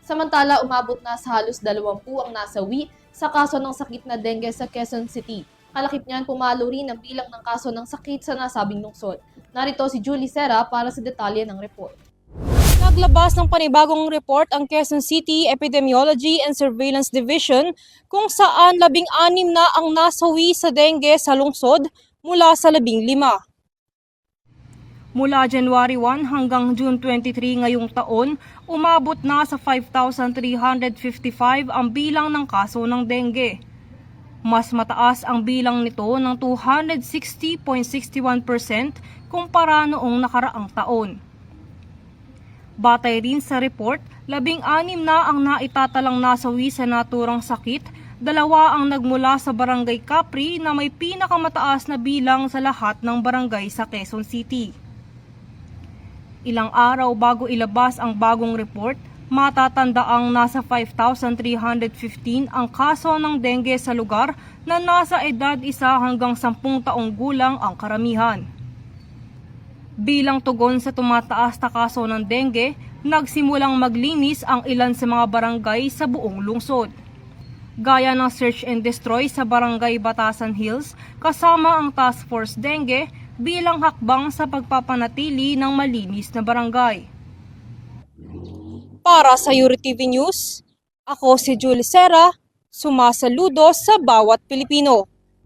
Samantala, umabot na sa halos 20 ang nasawi sa kaso ng sakit na dengue sa Quezon City. Kalakip niyan, pumalo rin ang bilang ng kaso ng sakit sa nasabing lungsod. Narito si Julie Serra para sa detalye ng report. Naglabas ng panibagong report ang Quezon City Epidemiology and Surveillance Division kung saan 16 na ang nasawi sa dengue sa lungsod mula sa 15. Mula January 1 hanggang June 23 ngayong taon, umabot na sa 5,355 ang bilang ng kaso ng dengue. Mas mataas ang bilang nito ng 260.61% kumpara noong nakaraang taon. Batay rin sa report, 16 na ang naitatalang nasawi sa naturang sakit, 2 ang nagmula sa Barangay Capri na may pinakamataas na bilang sa lahat ng barangay sa Quezon City. Ilang araw bago ilabas ang bagong report, matatandaang nasa 5,315 ang kaso ng dengue sa lugar na nasa edad 1 hanggang 10 taong gulang ang karamihan. Bilang tugon sa tumataas na kaso ng dengue, nagsimulang maglinis ang ilan sa mga barangay sa buong lungsod. Gaya ng search and destroy sa Barangay Batasan Hills kasama ang Task Force Dengue bilang hakbang sa pagpapanatili ng malinis na barangay. Para sa Yuri TV News, ako si Julie Serra, sumasaludo sa bawat Pilipino.